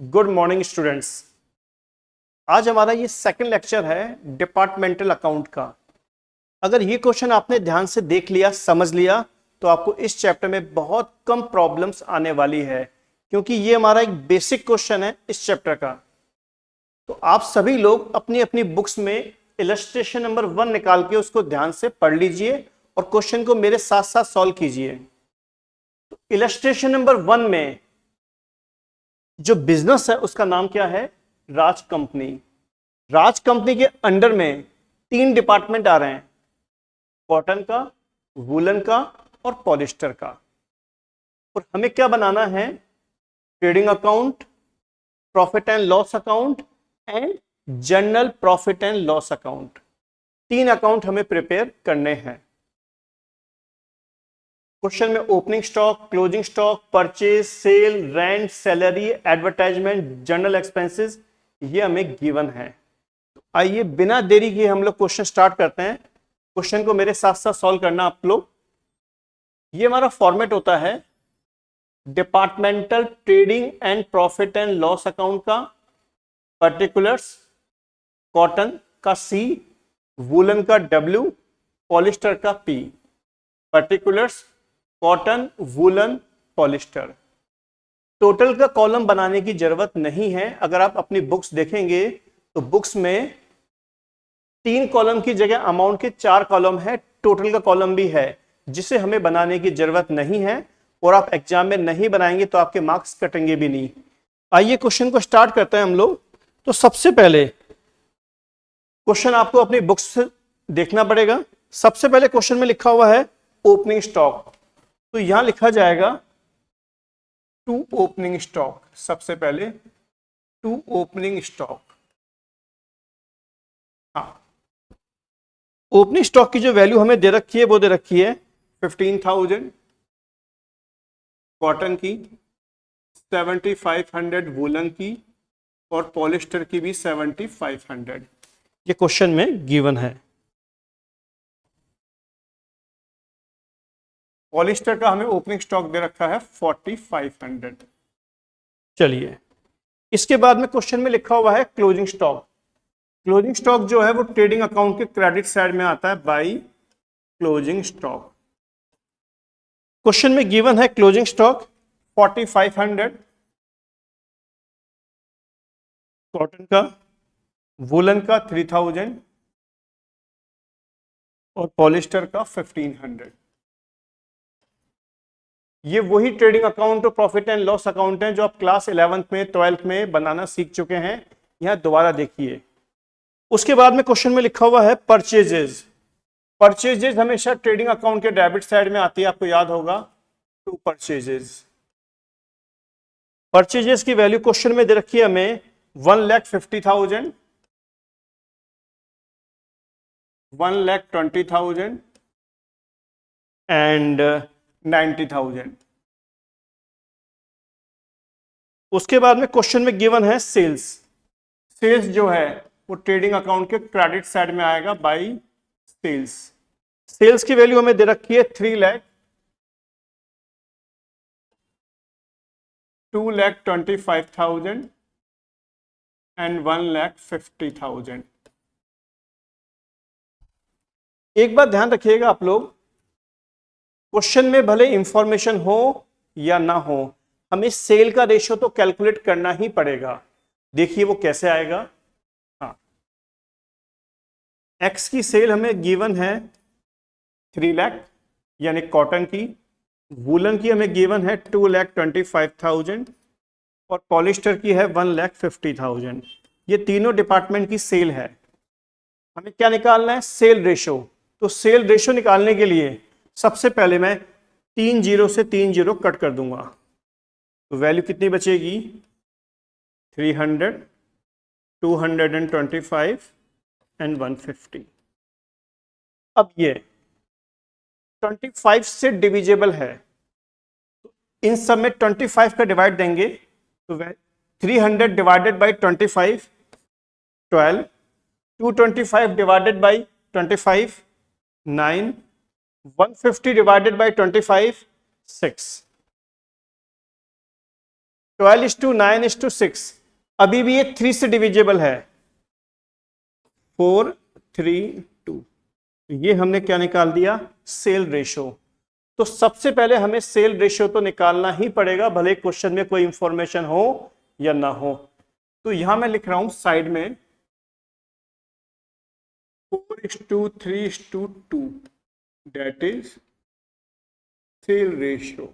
Good morning students. आज हमारा ये सेकंड लेक्चर है डिपार्टमेंटल अकाउंट का। अगर ये क्वेश्चन आपने ध्यान से देख लिया, समझ लिया, तो आपको इस चैप्टर में बहुत कम प्रॉब्लम्स आने वाली है, क्योंकि ये हमारा एक बेसिक क्वेश्चन है इस चैप्टर का। तो आप सभी लोग अपनी अपनी बुक्स में इलस्ट्रेशन नंबर 1 निकाल के उसको ध्यान से पढ़ लीजिए और क्वेश्चन को मेरे साथ साथ सॉल्व कीजिए। तो इलस्ट्रेशन नंबर 1 में जो बिजनेस है उसका नाम क्या है? राज कंपनी। राज कंपनी के अंडर में 3 डिपार्टमेंट आ रहे हैं, कॉटन का, वूलन का और पॉलिस्टर का। और हमें क्या बनाना है? Trading account, profit and loss account and general profit and loss account. 3 account हमें प्रिपेयर करने हैं। क्वेश्चन में opening stock, closing stock, purchase, sale, rent, salary, advertisement, general expenses ये हमें गिवन है। तो आइए बिना देरी किए हम लोग क्वेश्चन स्टार्ट करते हैं। क्वेश्चन को मेरे साथ साथ सॉल्व करना आप लोग। ये हमारा फॉर्मेट होता है departmental trading and profit and loss account का। पर्टिकुलर्स कॉटन का C, वूलन का W, पॉलिस्टर का P। Particulars cotton, woollen, polyester. Total का कॉलम बनाने की जरूरत नहीं है। अगर आप अपनी बुक्स देखेंगे तो बुक्स में 3 कॉलम की जगह अमाउंट के 4 कॉलम है, टोटल का कॉलम भी है, जिसे हमें बनाने की जरूरत नहीं है। और आप एग्जाम में नहीं बनाएंगे तो आपके मार्क्स कटेंगे भी नहीं। आइए क्वेश्चन को स्टार्ट करते हैं हम लोग। तो सबसे पहले क्वेश्चन आपको अपनी बुक्स से देखना पड़ेगा। सबसे पहले क्वेश्चन में लिखा हुआ है ओपनिंग स्टॉक, तो यहां लिखा जाएगा टू ओपनिंग स्टॉक। सबसे पहले टू ओपनिंग स्टॉक। हाँ, ओपनिंग स्टॉक की जो वैल्यू हमें दे रखी है वो दे रखी है 15,000 कॉटन की, 7,500 वूलन की और पॉलिस्टर की भी 7,500। ये क्वेश्चन में गिवन है। पॉलिस्टर का हमें ओपनिंग स्टॉक दे रखा है 4,500। चलिए, इसके बाद में क्वेश्चन में लिखा हुआ है क्लोजिंग स्टॉक। क्लोजिंग स्टॉक जो है वो ट्रेडिंग अकाउंट के क्रेडिट साइड में आता है बाई क्लोजिंग स्टॉक। क्वेश्चन में गिवन है क्लोजिंग स्टॉक 4,500 कॉटन का, वूलन का 3,000 और पॉलिस्टर का 1,500। ये वही ट्रेडिंग अकाउंट और प्रॉफिट एंड लॉस अकाउंट है जो आप क्लास 11th में 12th में बनाना सीख चुके हैं। यहां दोबारा देखिए। उसके बाद में क्वेश्चन में लिखा हुआ है परचेजेज। परचेजेज हमेशा ट्रेडिंग अकाउंट के डेबिट साइड में आती है, आपको याद होगा। To purchases. परचेजेज की वैल्यू क्वेश्चन में दे रखी है हमें 1,50,000, 1,20,000 एंड 90,000। उसके बाद में क्वेश्चन में गिवन है सेल्स। सेल्स जो है वो ट्रेडिंग अकाउंट के क्रेडिट साइड में आएगा बाई सेल्स। सेल्स की वैल्यू हमें दे रखी है 3 लाख, 2,25,000 एंड 1,50,000। एक बात ध्यान रखिएगा आप लोग, क्वेश्चन में भले इंफॉर्मेशन हो या ना हो, हमें सेल का रेशियो तो कैलकुलेट करना ही पड़ेगा। देखिए वो कैसे आएगा। हाँ, एक्स की सेल हमें गिवन है 3 लाख यानी कॉटन की, वूलन की हमें गिवन है 2,25,000 और पॉलिस्टर की है 1,50,000। ये तीनों डिपार्टमेंट की सेल है। हमें क्या निकालना है? Sale ratio. तो सेल रेशो निकालने के लिए सबसे पहले मैं 3 जीरो से 3 जीरो कट कर दूंगा, तो वैल्यू कितनी बचेगी? 300, 225 एंड 150। अब ये 25 से डिविजिबल है, इन सब में 25 का डिवाइड देंगे तो 300 divided by 25 12, 225 divided by 25 9, 150 divided by 25 6। 12:9:6, अभी भी ये 3 से डिविजिबल है, 4:3:2। ये हमने क्या निकाल दिया, सेल रेशो। तो सबसे पहले हमें सेल रेशियो तो निकालना ही पड़ेगा, भले क्वेश्चन में कोई इंफॉर्मेशन हो या ना हो। तो यहां मैं लिख रहा हूं साइड में 4:3:2, दैट इज सेल रेशियो।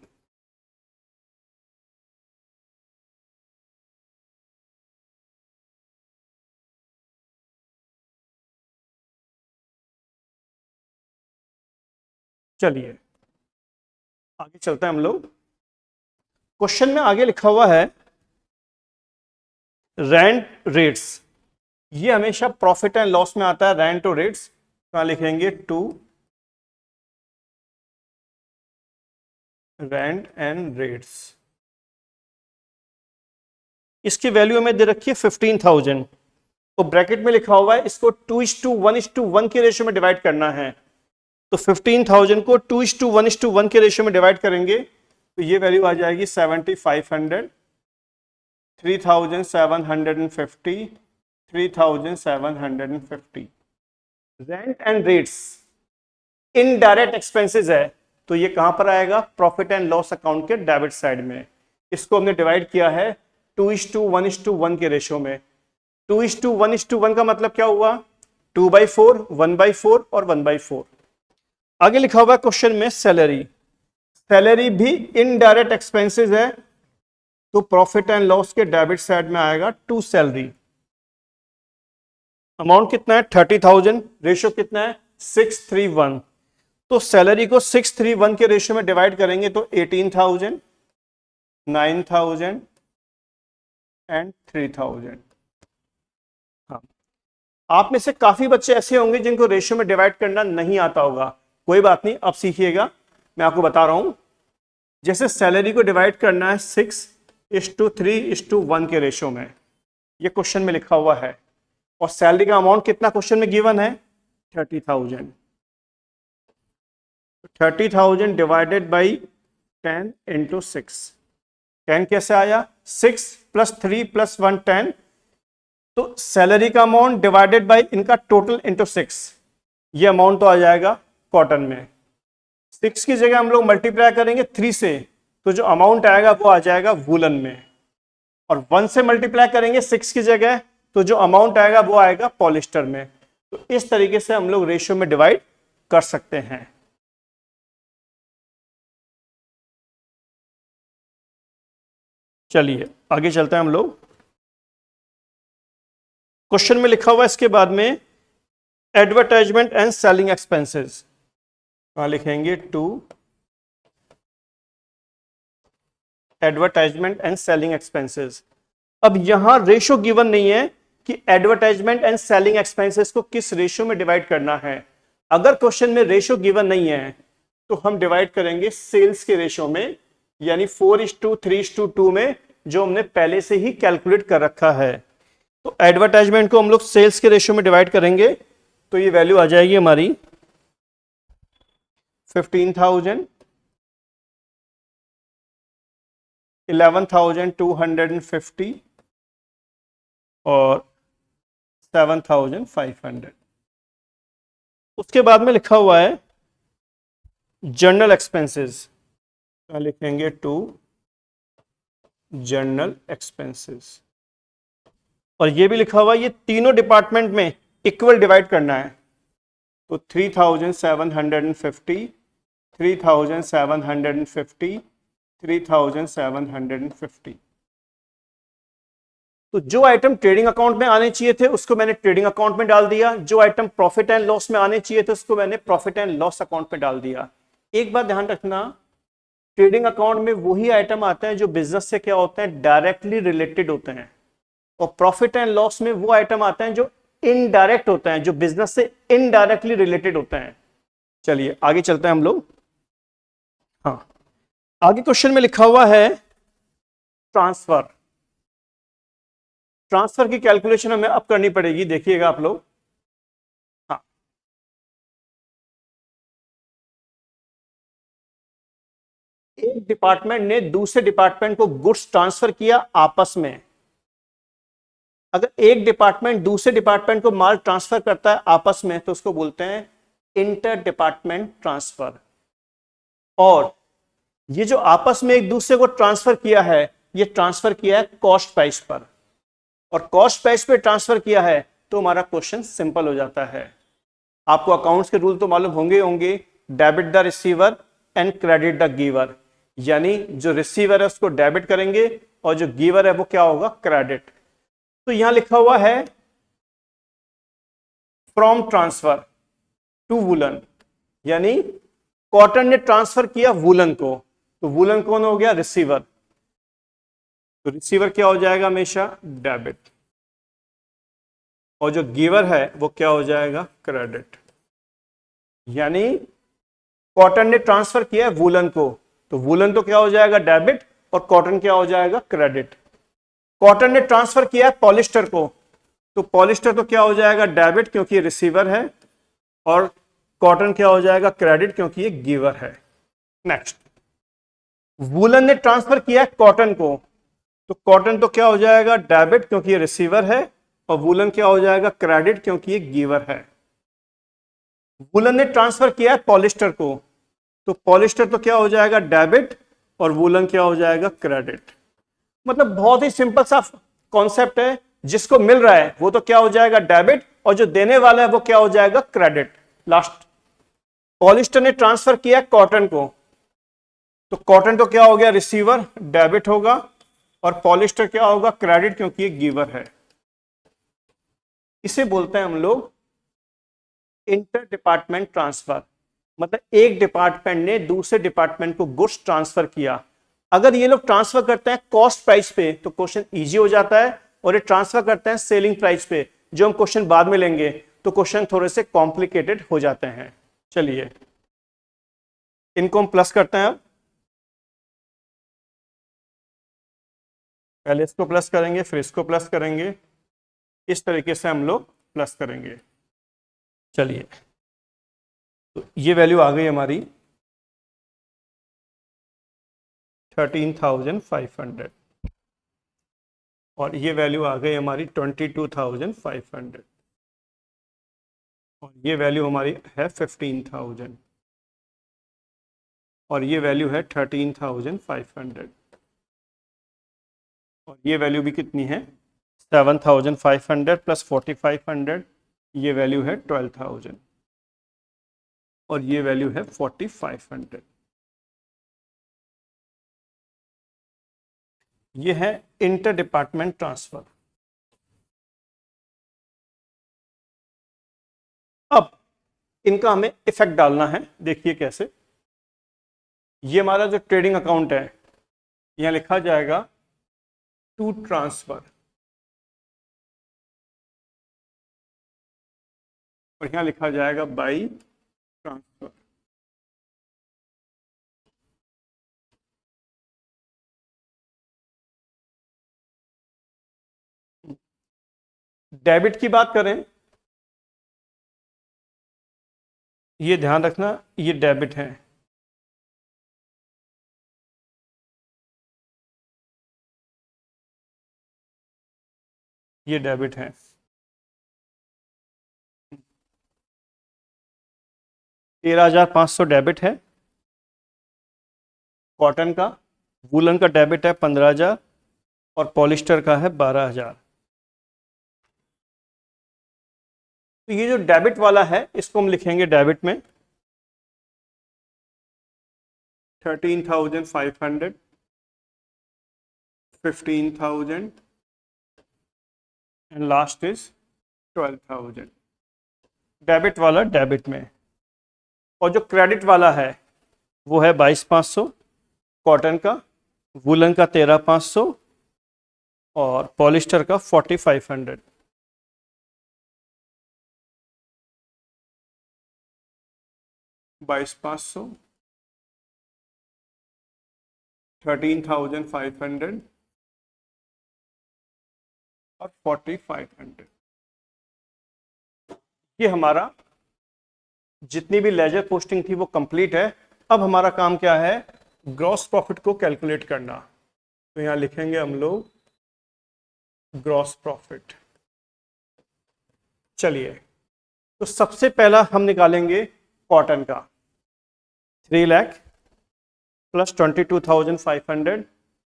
चलिए आगे चलते हैं हम लोग। क्वेश्चन में आगे लिखा हुआ है रेंट रेट्स। ये हमेशा प्रॉफिट एंड लॉस में आता है, रेंट और रेट्स। कहां लिखेंगे, टू रेंट एंड रेट्स। इसकी वैल्यू हमें दे रखी है 15,000। तो ब्रैकेट में लिखा हुआ है इसको 2:1:1 के रेशियो में डिवाइड करना है। तो 15,000 को 2:1:1 के रेशियो में डिवाइड करेंगे तो ये वैल्यू आ जाएगी 7,500, 3,750, 3,750। Rent and rates indirect expenses है, तो ये कहां पर आएगा, प्रॉफिट एंड लॉस अकाउंट के डेबिट साइड में। इसको हमने डिवाइड किया है 2:1:1 के रेशियो में। 2:1:1 का मतलब क्या हुआ, 2/4, 1/4 और 1/4। आगे लिखा हुआ है क्वेश्चन में सैलरी। सैलरी भी इनडायरेक्ट एक्सपेंसेस है, तो प्रॉफिट एंड लॉस के डेबिट साइड में आएगा टू सैलरी। अमाउंट कितना है, 30,000। रेशियो कितना है, 6:3:1। तो सैलरी को 6:3:1 के रेशियो में डिवाइड करेंगे तो 18,000, 9,000 एंड 3,000। हाँ, आप में से काफी बच्चे ऐसे होंगे जिनको रेशियो में डिवाइड करना नहीं आता होगा। कोई बात नहीं, अब सीखिएगा। मैं आपको बता रहा हूं, जैसे सैलरी को डिवाइड करना है 6:3:1 के रेशियो में, ये क्वेश्चन में लिखा हुआ है। और सैलरी का अमाउंट कितना क्वेश्चन में गिवन है, 30,000। 30,000 डिवाइडेड बाई 10 इंटू 6। 10 कैसे आया, 6 + 3 + 1 10। तो सैलरी का अमाउंट डिवाइडेड बाई इनका टोटल इंटू 6, ये अमाउंट तो आ जाएगा कॉटन में। 6 की जगह हम लोग मल्टीप्लाई करेंगे 3 से, तो जो अमाउंट आएगा वो आ जाएगा वूलन में। और 1 से मल्टीप्लाई करेंगे 6 की जगह, तो जो अमाउंट आएगा वो आएगा पॉलिस्टर में। तो इस तरीके से हम लोग रेशियो में डिवाइड कर सकते हैं। चलिए आगे चलते हैं हम लोग। क्वेश्चन में लिखा हुआ है इसके बाद में एडवर्टाइजमेंट एंड सेलिंग एक्सपेंसेस। कहां लिखेंगे, to advertisement and selling expenses. अब यहां रेशियो गिवन नहीं है कि एडवर्टाइजमेंट एंड सेलिंग एक्सपेंसेस को किस रेशियो में डिवाइड करना है। अगर क्वेश्चन में रेशियो गिवन नहीं है तो हम डिवाइड करेंगे सेल्स के रेशियो में, यानी 4:3:2 में, जो हमने पहले से ही कैलकुलेट कर रखा है। तो एडवर्टाइजमेंट को हम लोग सेल्स के रेशियो में डिवाइड करेंगे तो ये वैल्यू आ जाएगी हमारी 15,000, 11,250 और 7,500। उसके बाद में लिखा हुआ है जर्नल एक्सपेंसेस। लिखेंगे टू जर्नल एक्सपेंसेस। और ये भी लिखा हुआ है ये तीनों डिपार्टमेंट में इक्वल डिवाइड करना है। तो 3,750, 3,750, 3,750। तो जो आइटम ट्रेडिंग अकाउंट में आने चाहिए थे उसको मैंने ट्रेडिंग अकाउंट में डाल दिया, जो आइटम प्रॉफिट एंड लॉस में आने चाहिए थे उसको मैंने प्रॉफिट एंड लॉस अकाउंट में डाल दिया। एक बात ध्यान रखना, ट्रेडिंग अकाउंट में वही आइटम आते हैं जो बिजनेस से क्या होते हैं, डायरेक्टली रिलेटेड होते हैं। और प्रॉफिट एंड लॉस में वो आइटम आते हैं जो इनडायरेक्ट होते हैं, जो बिजनेस से इनडायरेक्टली रिलेटेड होते हैं। चलिए आगे चलते हैं हम लोग। हाँ, आगे क्वेश्चन में लिखा हुआ है ट्रांसफर। ट्रांसफर की कैलकुलेशन हमें अब करनी पड़ेगी, देखिएगा आप लोग। हाँ, एक डिपार्टमेंट ने दूसरे डिपार्टमेंट को गुड्स ट्रांसफर किया आपस में। अगर एक डिपार्टमेंट दूसरे डिपार्टमेंट को माल ट्रांसफर करता है आपस में तो उसको बोलते हैं इंटर डिपार्टमेंट ट्रांसफर। और ये जो आपस में एक दूसरे को ट्रांसफर किया है, ये ट्रांसफर किया है कॉस्ट प्राइस पर, और कॉस्ट प्राइस पे ट्रांसफर किया है तो हमारा क्वेश्चन सिंपल हो जाता है। आपको अकाउंट्स के रूल तो मालूम होंगे, debit the receiver and credit the giver, यानी जो रिसीवर है उसको डेबिट करेंगे और जो गिवर है वो क्या होगा, क्रेडिट। तो यहां लिखा हुआ है फ्रॉम ट्रांसफर टू वूलन, यानी कॉटन ने ट्रांसफर किया वूलन को, तो वूलन कौन हो गया, रिसीवर। तो रिसीवर क्या हो जाएगा, हमेशा डेबिट, और जो गिवर है वो क्या हो जाएगा, क्रेडिट। यानी कॉटन ने ट्रांसफर किया है वूलन को, तो वूलन तो क्या हो जाएगा, डेबिट, और कॉटन क्या हो जाएगा, क्रेडिट। कॉटन ने ट्रांसफर किया है पॉलिस्टर को, तो पॉलिस्टर तो क्या हो जाएगा, डेबिट, क्योंकि ये रिसीवर है, और कॉटन क्या हो जाएगा, क्रेडिट, क्योंकि ये गिवर है। नेक्स्ट, वूलन ने ट्रांसफर किया है कॉटन को, तो कॉटन तो क्या हो जाएगा, डेबिट, क्योंकि ये रिसीवर है, और वूलन क्या हो जाएगा, क्रेडिट, क्योंकि ये गिवर है। वूलन ने ट्रांसफर किया है पॉलिस्टर को, तो पॉलिस्टर तो क्या हो जाएगा, डेबिट, और वूलन क्या हो जाएगा, क्रेडिट। मतलब बहुत ही सिंपल सा कॉन्सेप्ट है, जिसको मिल रहा है वो तो क्या हो जाएगा, डेबिट, और जो देने वाला है वो क्या हो जाएगा, क्रेडिट। लास्ट, पॉलिस्टर ने ट्रांसफर किया है कॉटन को, तो कॉटन तो क्या हो गया, रिसीवर, डेबिट होगा, और पॉलिस्टर क्या होगा, क्रेडिट, क्योंकि ये गिवर है। इसे बोलते हैं हम लोग इंटर डिपार्टमेंट ट्रांसफर। मतलब एक डिपार्टमेंट ने दूसरे डिपार्टमेंट को गुड्स ट्रांसफर किया। अगर ये लोग ट्रांसफर करते हैं कॉस्ट प्राइस पे तो क्वेश्चन इजी हो जाता है, और ये ट्रांसफर करते हैं सेलिंग प्राइस पे, जो हम क्वेश्चन बाद में लेंगे, तो क्वेश्चन थोड़े से कॉम्प्लिकेटेड हो जाते हैं। चलिए इनको हम प्लस करते हैं। अब पहले इसको प्लस करेंगे, फिर इसको प्लस करेंगे, इस तरीके से हम लोग प्लस करेंगे। चलिए, तो ये वैल्यू आ गई हमारी 13,500, और ये वैल्यू आ गई हमारी 22,500, और ये वैल्यू हमारी है 15,000, और ये वैल्यू है 13,500, और ये वैल्यू भी कितनी है, 7,500 प्लस 4,500, ये वैल्यू है 12,000, और ये वैल्यू है 4,500। ये है इंटर डिपार्टमेंट ट्रांसफर। अब इनका हमें इफेक्ट डालना है, देखिए कैसे। ये हमारा जो ट्रेडिंग अकाउंट है, यहां लिखा जाएगा टू ट्रांसफर, और यहां लिखा जाएगा बाई ट्रांसफर। डेबिट की बात करें, ये ध्यान रखना, ये डेबिट है, ये डेबिट है। 13,500 डेबिट है कॉटन का, वूलन का डेबिट है 15,000, और पॉलिस्टर का है 12,000। तो ये जो डेबिट वाला है इसको हम लिखेंगे डेबिट में 13,500, 15,000, एंड लास्ट इज 12,000। डेबिट वाला डेबिट में, और जो क्रेडिट वाला है वो है 22,500 कॉटन का, वूलन का 13,500, और पॉलिस्टर का 4,500। 22,500, 13,500 और 4,500। ये हमारा जितनी भी लेजर पोस्टिंग थी वो कंप्लीट है। अब हमारा काम क्या है, ग्रॉस प्रॉफिट को कैलकुलेट करना। तो यहां लिखेंगे हम लोग ग्रॉस प्रॉफिट। चलिए, तो सबसे पहला हम निकालेंगे कॉटन का। 3 लाख प्लस 22,500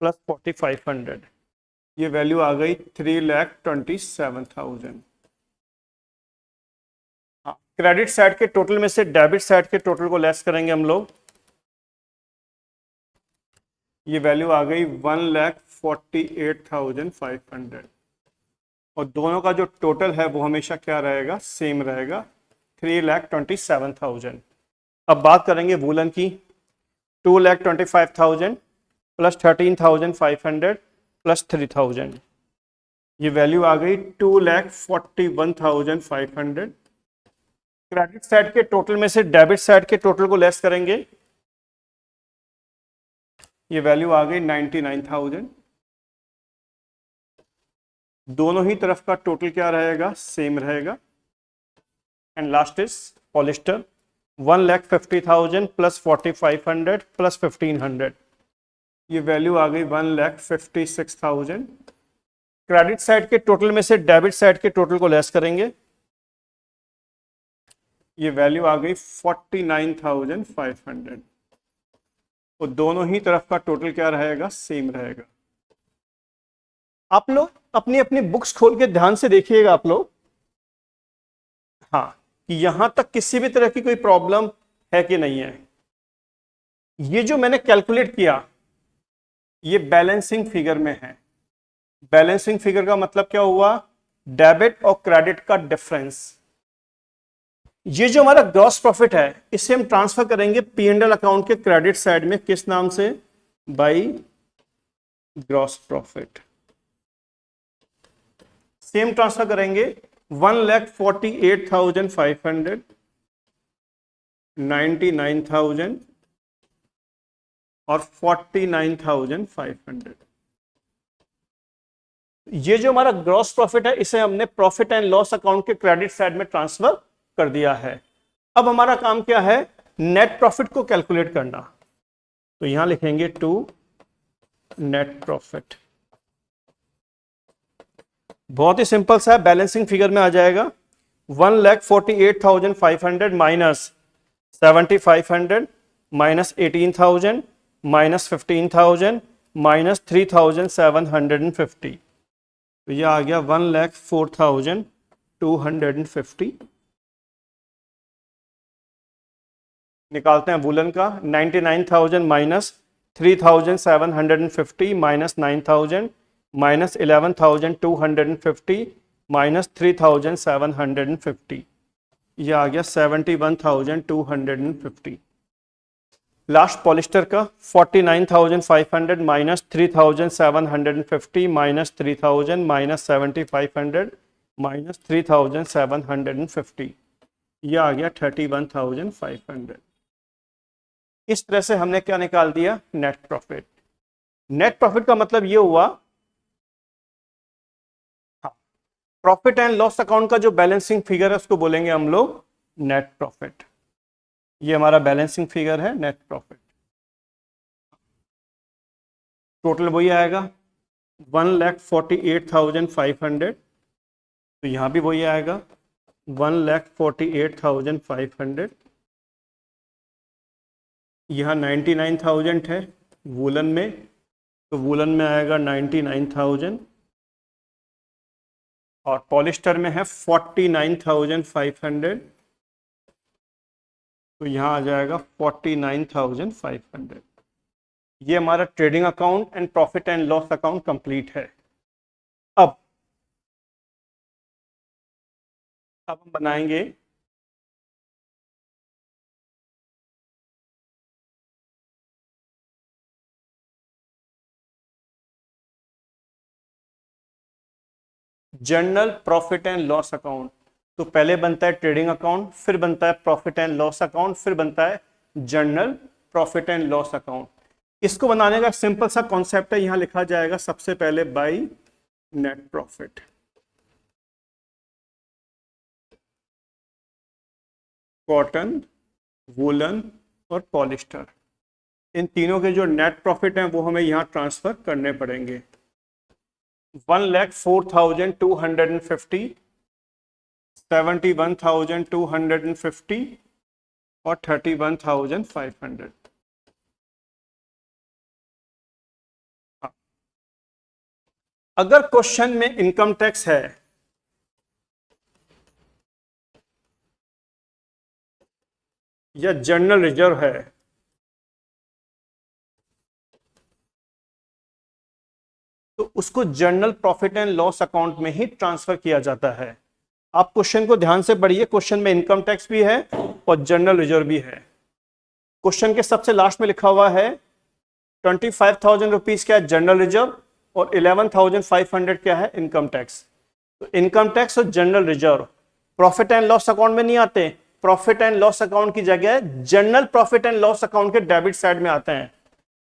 प्लस 4,500, ये वैल्यू आ गई 3,27,000। हाँ, क्रेडिट साइड के टोटल में से डेबिट साइड के टोटल को लेस करेंगे हम लोग, ये वैल्यू आ गई 1,48,500। और दोनों का जो टोटल है वो हमेशा क्या रहेगा, सेम रहेगा, 3,27,000। अब बात करेंगे वूलन की। 2,25,000 प्लस 13,500 प्लस 3,000, ये वैल्यू आ गई 2,41,500। क्रेडिट साइड के टोटल में से डेबिट साइड के टोटल को लेस करेंगे, ये वैल्यू आ गई 99,000। दोनों ही तरफ का टोटल क्या रहेगा, सेम रहेगा। And last is polyester, 1,50,000 plus 4,500 plus 1,500, ये वैल्यू आ गई 1,56,000। क्रेडिट साइड के टोटल में से डेबिट साइड के टोटल को लेस करेंगे, ये वैल्यू आ गई 49,500। तो दोनों ही तरफ का टोटल क्या रहेगा, सेम रहेगा। आप लोग अपनी अपनी बुक्स खोल के ध्यान से देखिएगा आप लोग, हाँ, कि यहां तक किसी भी तरह की कोई प्रॉब्लम है कि नहीं है। ये जो मैंने कैलकुलेट किया ये बैलेंसिंग फिगर में है। बैलेंसिंग फिगर का मतलब क्या हुआ, डेबिट और क्रेडिट का डिफरेंस। ये जो हमारा ग्रॉस प्रॉफिट है इसे हम ट्रांसफर करेंगे P&L अकाउंट के क्रेडिट साइड में, किस नाम से, by gross profit. Same transfer करेंगे 1,48,500, 99,000 और 49,500। ये जो हमारा ग्रॉस प्रॉफिट है इसे हमने प्रॉफिट एंड लॉस अकाउंट के क्रेडिट साइड में ट्रांसफर कर दिया है। अब हमारा काम क्या है, नेट प्रॉफिट को कैलकुलेट करना। तो यहां लिखेंगे टू नेट प्रॉफिट। बहुत ही सिंपल सा है, बैलेंसिंग फिगर में आ जाएगा 1,48,500 माइनस 7,500 माइनस 18,000 माइनस 15,000 माइनस 3,750। तो यह आ गया 1,04,250। निकालते हैं वूलन का, 99,000 माइनस 3,750 माइनस 9,000 माइनस 11,250 माइनस 3,750, यह आ गया 71,250। लास्ट पॉलिस्टर का 49,500 माइनस 3,750 माइनस 3,000 माइनस 7,500 माइनस 3,750, यह आ गया 31,500। इस तरह से हमने क्या निकाल दिया, नेट प्रॉफिट। नेट प्रॉफिट का मतलब यह हुआ, हाँ, प्रॉफिट एंड लॉस अकाउंट का जो बैलेंसिंग फिगर है उसको बोलेंगे हम लोग नेट प्रॉफिट। ये हमारा बैलेंसिंग फिगर है नेट प्रॉफिट। टोटल वही आएगा 1,48,500, तो यहां भी वही आएगा 1,48,500। यहाँ 99,000 है वूलन में, तो वूलन में आएगा 99,000 और पॉलिस्टर में है 49,500, तो यहाँ आ जाएगा 49,500। ये हमारा trading account and profit and loss account complete है। अब हम बनाएंगे journal profit and loss account. तो पहले बनता है ट्रेडिंग अकाउंट, फिर बनता है प्रॉफिट एंड लॉस अकाउंट, फिर बनता है journal profit and loss account. इसको बनाने का सिंपल सा कॉन्सेप्ट है, यहां लिखा जाएगा सबसे पहले by net profit. Cotton, woollen और पॉलिस्टर, इन तीनों के जो नेट प्रॉफिट हैं वो हमें यहाँ ट्रांसफर करने पड़ेंगे। 1,04,250, 71,250 और 31,500। अगर क्वेश्चन में इनकम टैक्स है या जनरल रिजर्व है तो उसको general profit and loss account में ही ट्रांसफर किया जाता है। आप क्वेश्चन को ध्यान से पढ़िए, क्वेश्चन में इनकम टैक्स भी है और जनरल रिजर्व भी है। क्वेश्चन के सबसे लास्ट में लिखा हुआ है 25,000 रुपीज क्या है जनरल रिजर्व और 11,500 क्या है इनकम टैक्स। तो इनकम टैक्स और general reserve profit and loss account में नहीं आते, प्रॉफिट एंड लॉस अकाउंट की जगह general profit and loss account के डेबिट साइड में आते हैं।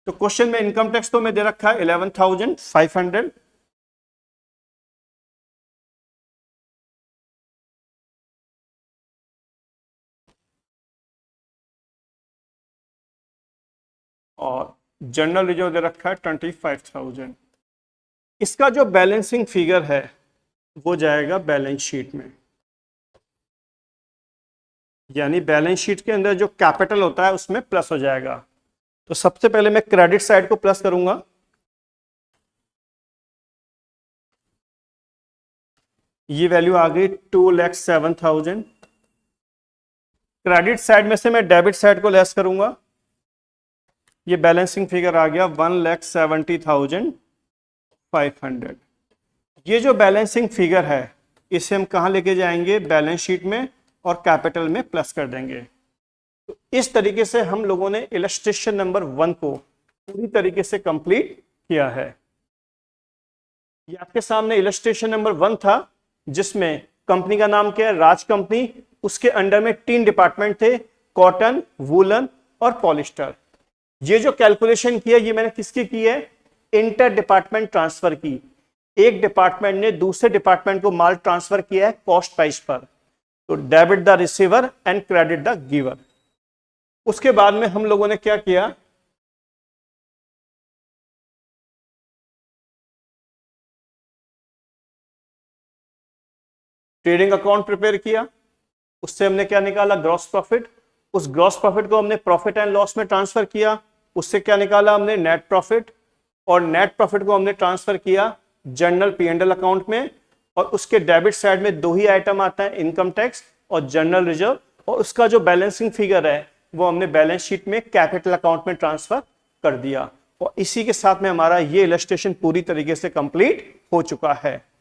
तो क्वेश्चन में इनकम टैक्स तो मैं दे रखा है 11,500, और जनरल रिजर्व दे रखा है 25,000। इसका जो बैलेंसिंग फिगर है वो जाएगा बैलेंस शीट में, यानी बैलेंस शीट के अंदर जो कैपिटल होता है उसमें प्लस हो जाएगा। तो सबसे पहले मैं क्रेडिट साइड को प्लस करूंगा, ये वैल्यू आ गई 2,07,000। क्रेडिट साइड में से मैं डेबिट साइड को लेस करूंगा, ये बैलेंसिंग फिगर आ गया 1,70,500। ये जो बैलेंसिंग फिगर है इसे हम कहां लेके जाएंगे, बैलेंस शीट में, और कैपिटल में प्लस कर देंगे। तो इस तरीके से हम लोगों ने इलस्ट्रेशन नंबर 1 को पूरी तरीके से कंप्लीट किया है। ये आपके सामने इलस्ट्रेशन नंबर 1 था जिसमें कंपनी का नाम क्या है, राज कंपनी। उसके अंडर में 3 डिपार्टमेंट थे, कॉटन, वूलन और पॉलिस्टर। ये जो कैलकुलेशन किया ये मैंने किसकी की है, इंटर डिपार्टमेंट ट्रांसफर की। एक डिपार्टमेंट ने दूसरे डिपार्टमेंट को माल ट्रांसफर किया है कॉस्ट प्राइस पर, तो debit the receiver and credit the giver. उसके बाद में हम लोगों ने क्या किया, ट्रेडिंग अकाउंट प्रिपेयर किया, उससे हमने क्या निकाला, ग्रॉस प्रॉफिट। उस ग्रॉस प्रॉफिट को हमने प्रॉफिट एंड लॉस में ट्रांसफर किया, उससे क्या निकाला हमने, नेट प्रॉफिट। और नेट प्रॉफिट को हमने ट्रांसफर किया जनरल P&L अकाउंट में, और उसके डेबिट साइड में 2 ही आइटम आता है, इनकम टैक्स और जनरल रिजर्व। और उसका जो बैलेंसिंग फिगर है वो हमने बैलेंस शीट में कैपिटल अकाउंट में ट्रांसफर कर दिया। और इसी के साथ में हमारा ये इलस्ट्रेशन पूरी तरीके से कंप्लीट हो चुका है।